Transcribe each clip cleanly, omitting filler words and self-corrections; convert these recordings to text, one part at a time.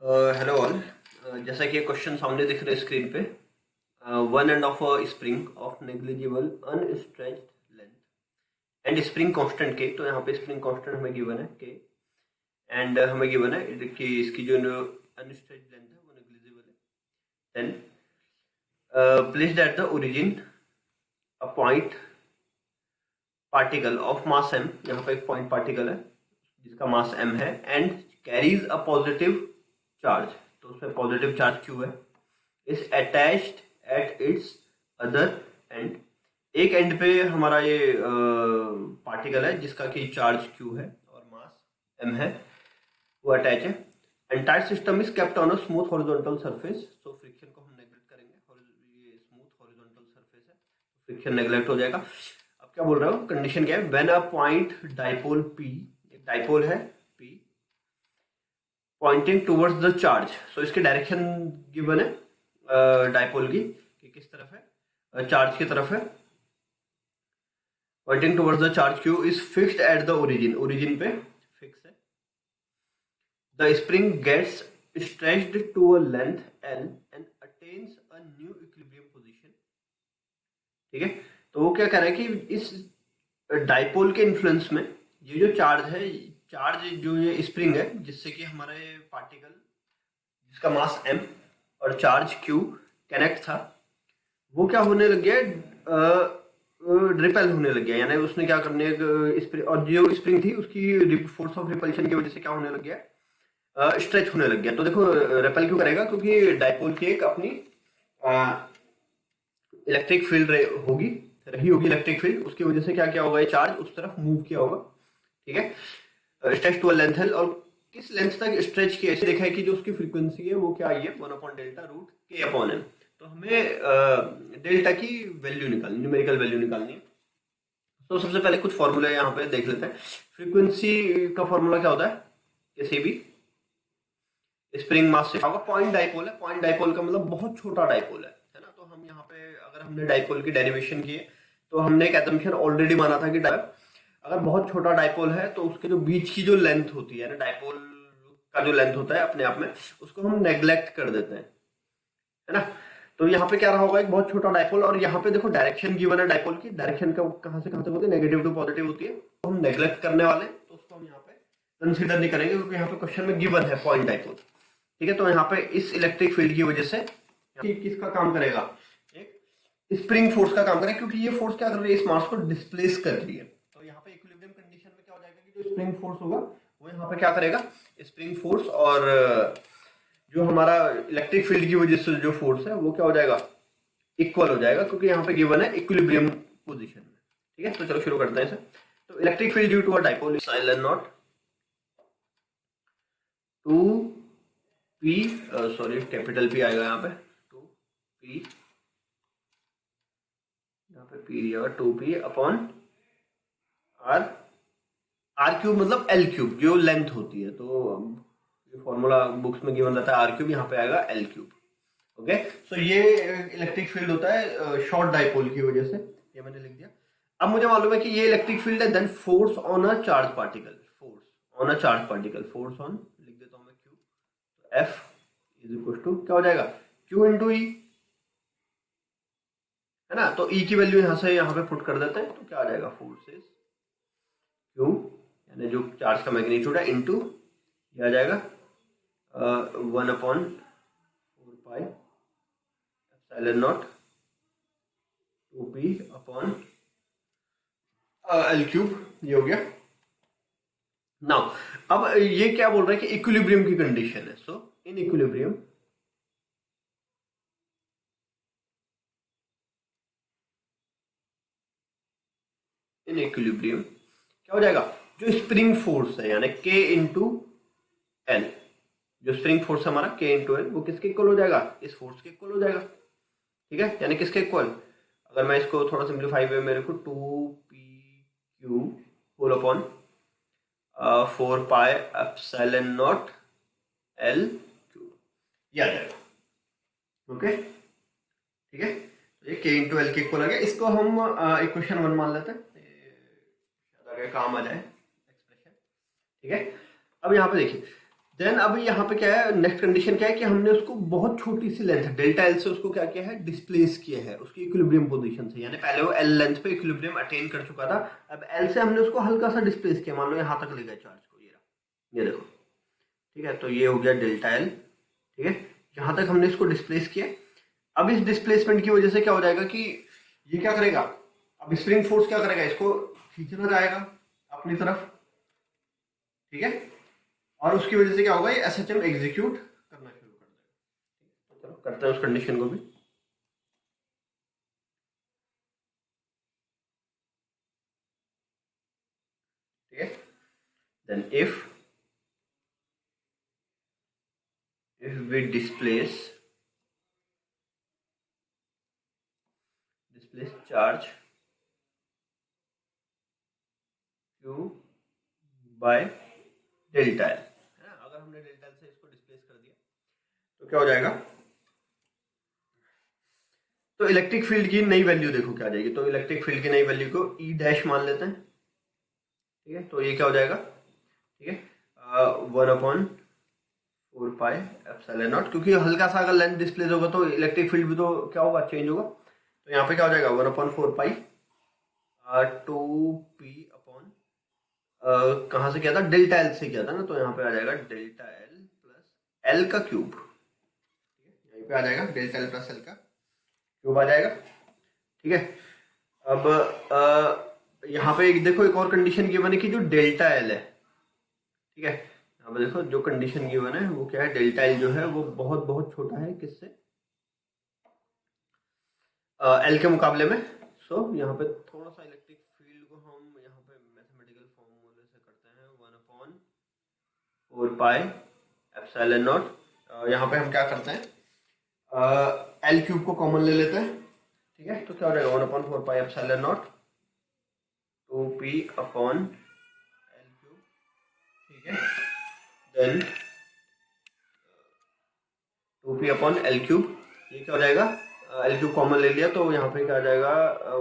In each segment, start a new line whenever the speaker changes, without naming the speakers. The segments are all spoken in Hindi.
Hello all. जैसा कि ये क्वेश्चन सामने दिख रहा है स्क्रीन पे, one end of a spring of negligible unstretched length and spring constant के। तो यहाँ पे स्प्रिंग कांस्टेंट हमें गिवन है के, एंड हमें गिवन है कि इसकी जो अनस्ट्रेच्ड लेंथ है वो नेग्लिजिबल है। Then placed at the origin a point particle of mass m। यहाँ पे एक पॉइंट पार्टिकल है जिसका मास m है and carries a positive charge. तो उसमें पॉजिटिव चार्ज q है। Is attached at its other end. एक एंड पे हमारा ये पार्टिकल है जिसका कि चार्ज q है और मास m है, वो अटैच है। Entire system is kept on a smooth horizontal surface. So friction को हम नेग्लेक्ट करेंगे, ये स्मूथ हॉरिजॉन्टल सरफेस है, फ्रिक्शन नेग्लेक्ट हो जाएगा। अब क्या बोल रहा हूँ, कंडीशन क्या है, when a point dipole p, एक डाइपोल है p pointing towards the charge. So इसकी डायरेक्शन गिवन है डाइपोल की कि किस तरफ है, चार्ज की तरफ है। Pointing towards the charge q is fixed at the origin, origin पे फिक्स है। The spring gets stretched to a length l and attains a new equilibrium position. ठीक है, तो वो क्या कह रहा है कि इस डाइपोल के इन्फ्लुएंस में ये जो चार्ज है, चार्ज जो ये स्प्रिंग है जिससे कि हमारे पार्टिकल जिसका मास m और चार्ज q कनेक्ट था, वो क्या होने लग गया, रिपेल होने लग गया। यानी उसने क्या करने, और जो स्प्रिंग थी उसकी फोर्स ऑफ रिपल्शन की वजह से क्या होने लग गया, स्ट्रेच होने लग गया। तो देखो रिपेल क्यों करेगा, क्योंकि डाइपोल की एक अपनी इलेक्ट्रिक फील्ड रही होगी इलेक्ट्रिक फील्ड, उसकी वजह से क्या क्या होगा, ये चार्ज उस तरफ मूव किया होगा। ठीक है, स्ट्रेच टू अ लेंथ है, और किस लेंथ तक स्ट्रेच किया, ऐसे देखा है कि जो उसकी फ्रीक्वेंसी है वो क्या आई है, 1/डेल्टा√k/m। तो हमें डेल्टा की वैल्यू निकालनी, न्यूमेरिकल वैल्यू निकालनी है। तो सबसे पहले कुछ फॉर्मूला यहाँ पे देख लेते हैं। फ्रीक्वेंसी का फॉर्मूला क्या होता है, किसी भी स्प्रिंग मास से पॉइंट डाइपोल है, पॉइंट डाइपोल का मतलब बहुत छोटा डाइपोल है ना। तो हम यहाँ पे अगर हमने डाइपोल की डेरिवेशन की है तो हमने एक एजम्पशन ऑलरेडी माना था कि अगर बहुत छोटा डाइपोल है तो उसके जो बीच की जो लेंथ होती है ना, डाइपोल का जो लेंथ होता है अपने आप में, उसको हम नेग्लेक्ट कर देते हैं, है ना। तो यहाँ पे क्या रहा होगा, एक बहुत छोटा डाइपोल, और यहाँ पे देखो डायरेक्शन गिवन है डाइपोल की, डायरेक्शन का कहाँ से कहाँ तक होती है, नेगेटिव टू पॉजिटिव होती है। तो हम नेग्लेक्ट करने वाले हैं, तो उसको हम यहाँ पे कंसिडर नहीं करेंगे, क्योंकि यहाँ पे क्वेश्चन में गिवन है पॉइंट डाइपोल। ठीक है, तो यहाँ पे इस इलेक्ट्रिक फील्ड की वजह से किसका काम करेगा, एक स्प्रिंग फोर्स का काम करेगा, क्योंकि ये फोर्स क्या कर रही है, इस मास को डिस्प्लेस कर रही है। तो यहाँ पे इक्विलिब्रियम कंडीशन में क्या हो जाएगा कि जो स्प्रिंग फोर्स होगा वो यहाँ पे क्या करेगा, स्प्रिंग फोर्स और जो हमारा इलेक्ट्रिक फील्ड की वजह से जो फोर्स है वो क्या हो जाएगा, इक्वल हो जाएगा, क्योंकि यहाँ पे गिवन है इक्विलिब्रियम पोजीशन में। ठीक है, तो चलो शुरू करते हैं इसे। तो electric field due to a dipole silent not to p, sorry capital p आएगा यहाँ पे, टू पी, यहाँ पे पी दिया 2p upon r, r cube मतलब एल क्यूब जो लेंथ होती है। तो ये फॉर्मूला बुक्स में गिवन रहता है आर क्यूब, यहाँ पे आएगा एल क्यूब। ओके, सो ये इलेक्ट्रिक फील्ड होता है शॉर्ट डाइपोल की वजह से, ये मैंने लिख दिया। अब मुझे मालूम है कि ये इलेक्ट्रिक फील्ड है, then force on a charge particle, force on a charge particle, force on लिख देता हूँ मैं क्यू। तो एफ इज इक्वल टू क्या हो जाएगा, क्यू इंटू ई, है ना। तो ई की वैल्यू यहाँ से यहाँ पे पुट कर देते हैं, तो क्या आ जाएगा, फोर्सेस क्यू यानी जो चार्ज का मैग्नीट्यूड है इनटू ये आ जाएगा 1/4 epsilon not 2p upon L cube, ये हो गया। नाउ अब ये क्या बोल रहा है कि इक्विलिब्रियम की कंडीशन है। सो इन इक्विलिब्रियम क्या हो जाएगा, जो स्प्रिंग फोर्स है यानी k इंटू एल, जो स्प्रिंग फोर्स है हमारा k इंटू एल, वो किसके इक्वल हो जाएगा, इस फोर्स के इक्वल हो जाएगा। ठीक है, यानी किसके इक्वल, अगर मैं इसको थोड़ा सिंप्लीफाई वे मेरे को 2pq whole upon 4 epsilon not l cube, ये आ जाएगा। ओके, ठीक है, तो ये k इंटू एल के इक्वल आ गया। इसको हम इक्वेशन 1 मान लेते हैं, शायद आगे काम आ जाए एक्सप्रेशन। ठीक है, अब यहाँ पे देखिए, देन अब यहाँ पे क्या है, नेक्स्ट कंडीशन क्या है कि हमने उसको बहुत छोटी सी लेंथ डेल्टा एल से उसको क्या किया है, डिस्प्लेस किया है उसकी इक्विलिब्रियम पोजीशन से। यानी पहले वो एल लेंथ पे इक्विलिब्रियम अटेन कर चुका था, अब एल से हमने उसको हल्का सा डिस्प्लेस किया, मान लो यहाँ तक ले गए चार्ज को, ये देखो, ठीक है। तो ये हो गया डेल्टा एल, ठीक है, यहाँ तक हमने इसको डिस्प्लेस किया। अब इस डिस्प्लेसमेंट की वजह से क्या हो जाएगा कि ये क्या करेगा, अब स्प्रिंग फोर्स क्या करेगा, इसको खींचना जाएगा अपनी तरफ, ठीक है, और उसकी वजह से क्या होगा, ये एसएचएम एग्जीक्यूट करना शुरू कर देगा। तो चलो करते हैं उस कंडीशन को भी। ठीक है, then if we displace charge q by delta l, अगर हमने डेल्टा एल से इसको डिस्प्लेस कर दिया तो क्या हो जाएगा, तो इलेक्ट्रिक फील्ड की नई वैल्यू देखो क्या आ जाएगी। तो इलेक्ट्रिक फील्ड की नई वैल्यू को ई डैश मान लेते हैं, ठीक है। तो ये क्या हो जाएगा, ठीक है, 1/4 पाई एप्सिलॉन नॉट, क्योंकि हल्का सा अगर लेंथ डिस्प्लेस होगा तो इलेक्ट्रिक फील्ड भी तो क्या होगा, चेंज होगा। तो यहाँ पे क्या हो जाएगा, 1/4 पाई 2p अपॉन कहाँ से किया था, डेल्टा एल से किया था ना, तो यहाँ पे आ जाएगा डेल्टा एल प्लस एल का क्यूब, यहीं पे आ जाएगा डेल्टा एल प्लस एल का क्यूब आ जाएगा, ठीक है। अब यहाँ पे देखो एक और कंडीशन गिवन है कि जो डेल्टा एल है, ठीक है, यहाँ पे देखो जो कंडीशन गिवन है वो क्या है, डेल्टा एल जो है वो बहुत बहुत छोटा है किससे, एल के मुकाबले में। सो यहाँ पे थोड़ा सा इलेक्ट्रिक फील्ड को हम यहाँ पे मैथमेटिकल फॉर्मूले से करते हैं, 1/4 पाई एप्सिलॉन नॉट, यहाँ पे हम क्या करते हैं, एल क्यूब को कॉमन ले लेते हैं, ठीक है। तो क्या हो जाएगा, 1/4 pi epsilon not 2p upon L cube, ठीक है, then 2p upon L cube, ये क्या हो जाएगा, एल क्यूब कॉमन ले लिया तो यहाँ पे क्या आ जाएगा,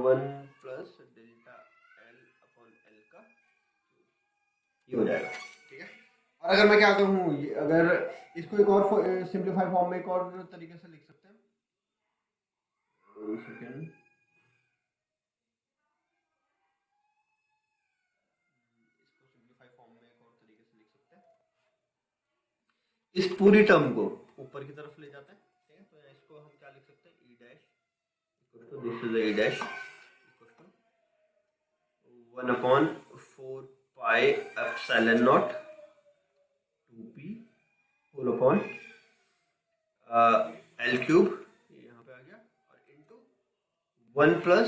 1 plus delta l upon L का, ये हो जाएगा, ठीक है। और अगर मैं क्या कहूँ, अगर इसको एक और सिंप्लीफाई फॉर्म में एक और तरीके से लिख सकते हैं, सेकेंड, इसको सिंप्लीफाई फॉर्म में एक और तरीके से लिख सकते हैं, इस पूरी टर्म को ऊपर की तरफ ले जाते हैं, ठीक है। तो इसको हम क्या लिख सकते हैं, E dash equal to this is E dash equal to 1/4 pi epsilon not 2p whole upon L cube, यहाँ पे आ गया, और into 1 plus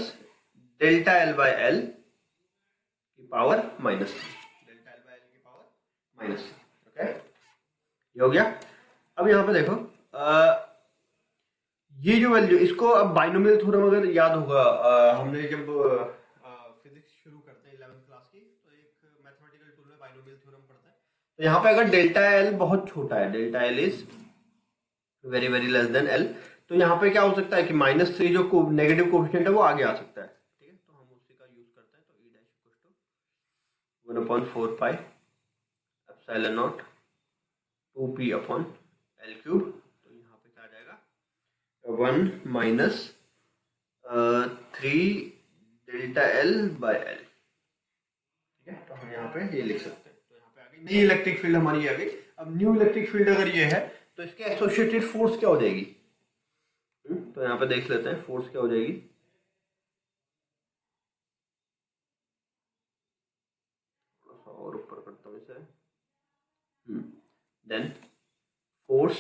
delta L by L की power -3, delta L by L की पावर -3, ओके, ये हो गया। अब यहाँ पे देखो ये जो वैल्यू, इसको अब बाइनोमियल थ्योरम अगर याद होगा, हमने जब फिजिक्स शुरू करते हैं 11th क्लास की, तो एक मैथमेटिकल टूल में बाइनोमियल थ्योरम पढ़ते हैं। तो यहाँ पे अगर डेल्टा एल बहुत छोटा है, delta L is very very less than L, तो यहाँ पे क्या हो सकता है कि -3 जो नेगेटिव कोफिशिएंट है वो आगे आ सकता है, ठीक है। तो हम उसी का यूज करते हैं, तो e dash equal to 1/4 pi epsilon not 2p upon L cube, तो यहाँ पे क्या आ जाएगा, 1 minus 3 delta L by l, ठीक है। तो हम यहाँ पे ये लिख सकते हैं, तो यहाँ पे आ गई नई इलेक्ट्रिक फील्ड हमारी आ गई। अब न्यू इलेक्ट्रिक फील्ड अगर ये है तो इसके एसोसिएटेड फोर्स क्या हो जाएगी, तो यहाँ पे देख लेते हैं फोर्स क्या हो जाएगी, थोड़ा सा और ऊपर करता हूँ इसे, then force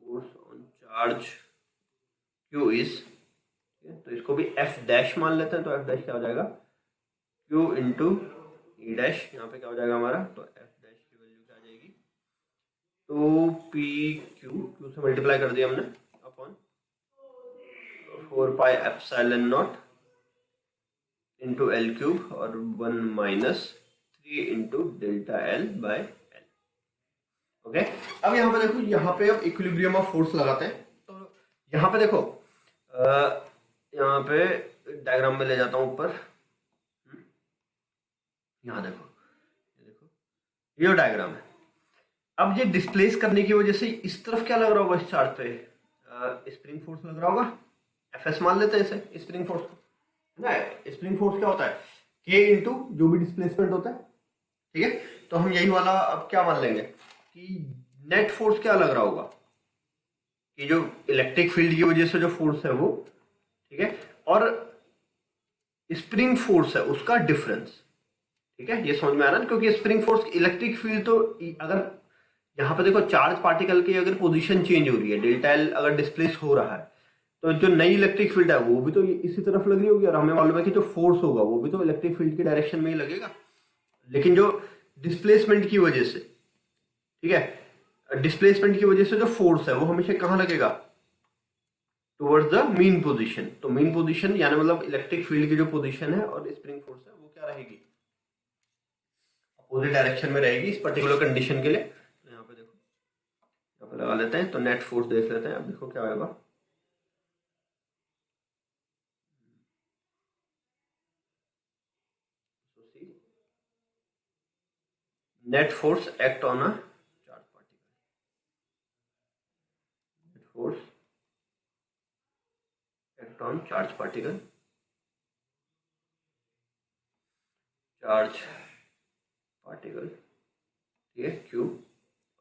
on charge Q is, तो इसको भी F डैश मान लेते हैं, तो F डैश क्या हो जाएगा, Q इंटू ई डैश, यहाँ पे क्या हो जाएगा हमारा, तो F डैश की वैल्यू क्या आ जाएगी, तो Q से मल्टीप्लाई कर दिया हमने upon 4 pi epsilon not into l cube और 1 minus 3 into delta L by L, okay. अब यहाँ पे देखो, यहाँ पे अब इक्विलिब्रियम ऑफ फोर्स लगाते हैं, तो यहाँ पे देखो, यहाँ पे डायग्राम में ले जाता हूँ ऊपर, यहाँ देखो, ये देखो, ये डायग्राम है। अब ये डिस्प्लेस करने की वजह से इस तरफ क्या लग रहा होगा इस चार्ट पे, स्प्रिंग फोर्स लग रहा होगा। एफएस मान लेते हैं इसे स्प्रिंग फोर्स को, है ना। स्प्रिंग फोर्स क्या होता है, के इंटू जो भी डिस्प्लेसमेंट होता है, ठीक है। तो हम यही वाला अब क्या मान लेंगे कि नेट फोर्स क्या लग रहा होगा, कि जो इलेक्ट्रिक फील्ड की वजह से जो फोर्स है वो, ठीक है, और स्प्रिंग फोर्स है उसका डिफरेंस, ठीक है। ये समझ में आ रहा है, क्योंकि स्प्रिंग फोर्स इलेक्ट्रिक फील्ड तो अगर यहाँ पे देखो चार्ज पार्टिकल की अगर पोजीशन चेंज हो रही है, डेल्टा एल अगर डिस्प्लेस हो रहा है, तो जो नई इलेक्ट्रिक फील्ड है वो भी तो इसी तरफ लग रही होगी, और हमें मालूम है कि जो फोर्स होगा वो भी तो इलेक्ट्रिक फील्ड की डायरेक्शन में ही लगेगा। लेकिन जो डिस्प्लेसमेंट की वजह से, ठीक है, डिस्प्लेसमेंट की वजह से जो फोर्स है वो हमेशा कहाँ लगेगा, टुवर्ड्स द मीन पोजीशन। तो मीन पोजीशन यानी मतलब इलेक्ट्रिक फील्ड की जो पोजीशन है और स्प्रिंग फोर्स है वो क्या रहेगी, अपोजिट डायरेक्शन में रहेगी इस पर्टिकुलर कंडीशन के लिए। तो यहाँ पे देखो, यहाँ पे लगा लेते हैं, तो नेट फोर्स देख लेते हैं। अब देखो क्या होगा, net force act on a charge particle, net force act on charge particle, charge particle, ठीक है, क्यू,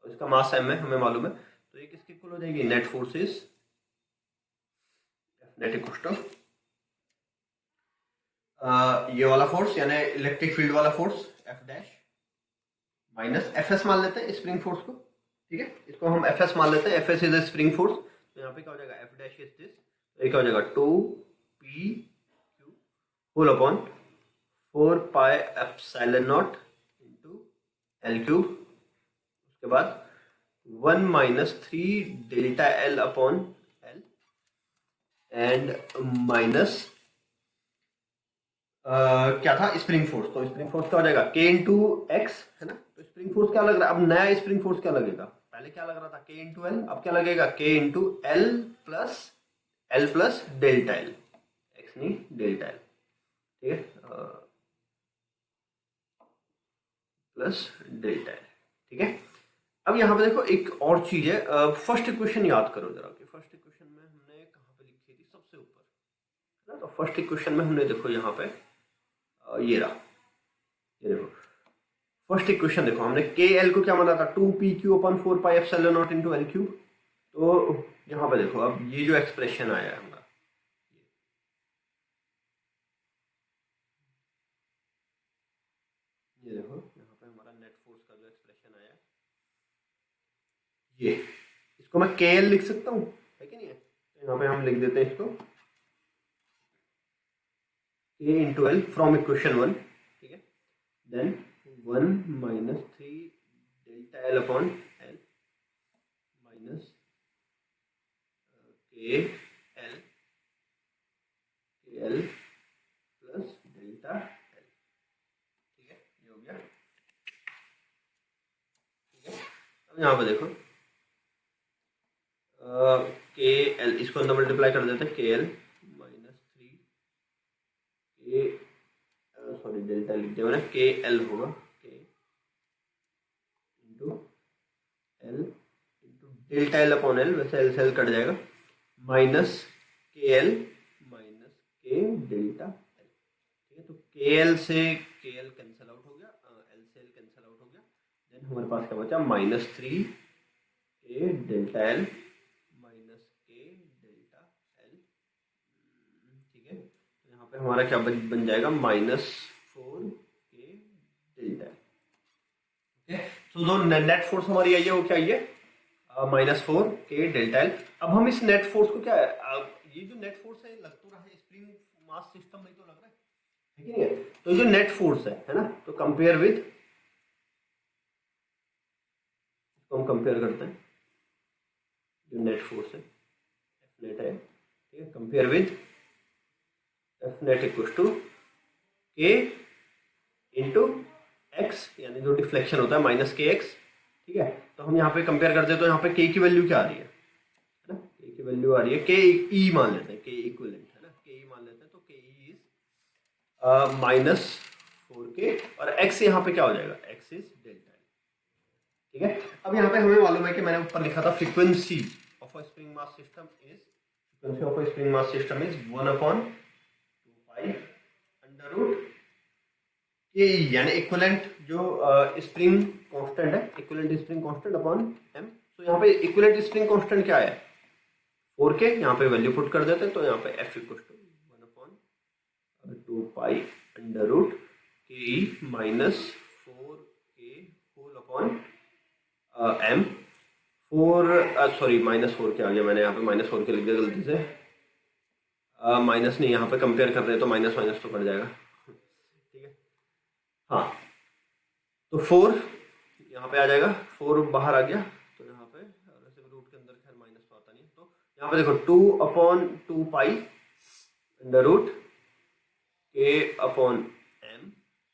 और इसका मास m है हमें मालूम है। तो ये किसके इक्वल हो जाएगी, net force is net equal to ये वाला फोर्स यानी इलेक्ट्रिक फील्ड वाला force f dash minus f s मान लेते हैं स्प्रिंग फोर्स को, ठीक है, इसको हम एफ एस मान लेते हैं। F S is a spring force, तो यहाँ पे क्या हो जाएगा, एफ डैश इज दिस, तो ये क्या हो जाएगा 2p whole upon 4 pi epsilon not into l cube, उसके बाद 1 minus 3 delta l upon l and minus क्या था, स्प्रिंग फोर्स। तो स्प्रिंग फोर्स क्या हो जाएगा, के इंटू एक्स, है ना। तो स्प्रिंग फोर्स क्या लग रहा है, अब नया स्प्रिंग फोर्स क्या लगेगा, पहले क्या लग रहा था के इंटू एल, अब क्या लगेगा के into L plus delta L, x नहीं डेल्टा एल, ठीक है, प्लस डेल्टा एल, ठीक है। अब यहाँ पे देखो एक और चीज है, फर्स्ट इक्वेशन याद करो जरा, कि फर्स्ट इक्वेशन में हमने कहाँ पे लिखी थी, सबसे ऊपर, है ना। तो फर्स्ट इक्वेशन में हमने देखो यहाँ पे ये रहा, ये देखो फर्स्ट इक्वेशन देखो, हमने के एल को क्या माना था, 2p upon 4 pi epsilon not into L cube. तो यहाँ पे देखो अब ये जो एक्सप्रेशन आया है हमारा, ये देखो यहाँ पे हमारा नेट फोर्स का जो एक्सप्रेशन आया है, ये इसको मैं के एल लिख सकता हूँ, है कि नहीं है। तो यहाँ पे हम लिख देते हैं इसको के इंटू एल फ्रॉम इक्वेशन 1, ठीक है, then 1 minus 3 delta l upon l minus k l plus delta l, ठीक है, ये हो गया, ठीक है। अब यहाँ पे देखो के एल, इसको अंदर मल्टीप्लाई कर देते हैं, के एल माइनस 3 के, सॉरी डेल्टा लिख दिया मैंने, के एल होगा, के into L into delta l upon L, वैसे एल से एल कट जाएगा, माइनस के एल माइनस के डेल्टा एल, ठीक है। तो के एल से के एल कैंसिल आउट हो गया, एल से एल कैंसिल आउट हो गया, देन हमारे पास क्या बचा, माइनस 3 के डेल्टा एल माइनस के डेल्टा एल, ठीक है। तो यहाँ पे हमारा क्या बन जाएगा, माइनस 4 के डेल्टा एल, ठीक है। तो जो नेट फोर्स हमारी आई है वो क्या आई है, माइनस 4 के डेल्टा एल। अब हम इस नेट फोर्स को क्या है, ये जो नेट फोर्स है लग तो रहा है स्प्रिंग मास सिस्टम में, तो लग रहा है कि नहीं है। तो ये जो नेट फोर्स है ना, तो कंपेयर विद, इसको हम कंपेयर करते हैं, जो नेट फोर्स है एफ नेट है, ठीक है, compare with f net equal to k into x, यानी जो डिफ्लेक्शन होता है माइनस के एक्स, ठीक है। तो हम यहाँ पे कंपेयर करते हैं, तो यहाँ पे के की वैल्यू क्या आ रही है ना, के की वैल्यू आ रही है, के ई मान लेते हैं, के इक्विवेलेंट है ना, के ई मान लेते हैं, तो के ई इज माइनस 4 के, और x यहाँ पे क्या हो जाएगा, x इज डेल्टा एल। ठीक है, अब यहाँ पे हमें मालूम है कि मैंने ऊपर लिखा था frequency of a spring mass system is, frequency of a spring mass system is 1/2 pi under root k, यानी इक्विवेलेंट जो स्प्रिंग कांस्टेंट है, equivalent spring constant upon m। तो यहाँ पे इक्विवेलेंट स्प्रिंग कांस्टेंट क्या है, 4k, यहाँ पे वैल्यू पुट कर देते हैं, तो यहाँ पे f equal to 1/2 pi under root K E minus 4k whole upon m। 4 -4 के आ गया, मैंने यहाँ पे -4 के लिख दिया गलती से, माइनस नहीं, यहाँ पे कंपेयर कर रहे हैं तो माइनस माइनस तो कट जाएगा। ठीक है, हाँ, तो 4 यहाँ पे आ जाएगा, 4 बाहर आ गया, तो यहाँ पे वैसे रूट के अंदर खैर माइनस तो आता नहीं, तो यहाँ पे देखो 2/2 pi under root K upon m,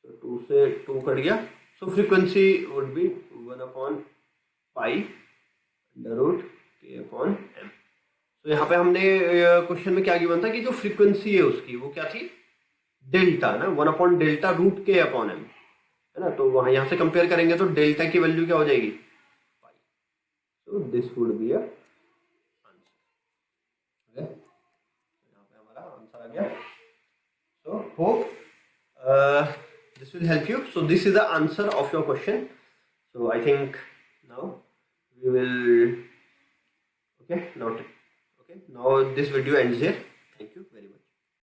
तो 2 से 2 कट गया, सो फ्रीक्वेंसी वुड बी 1/पाई under root K upon m। तो यहाँ पे हमने क्वेश्चन में क्या गिवन था कि जो फ्रीक्वेंसी है उसकी वो क्या थी, डेल्टा ना, 1/डेल्टा रूट के अपॉन m, है ना। तो वहां यहाँ से कंपेयर करेंगे तो डेल्टा की वैल्यू क्या हो जाएगी, pi. So this would be a answer. Okay, यहाँ पे हमारा आंसर आ गया। So hope this will help you. So this is the answer of your question. So I think now we will, okay, now this video ends here. Thank you very much.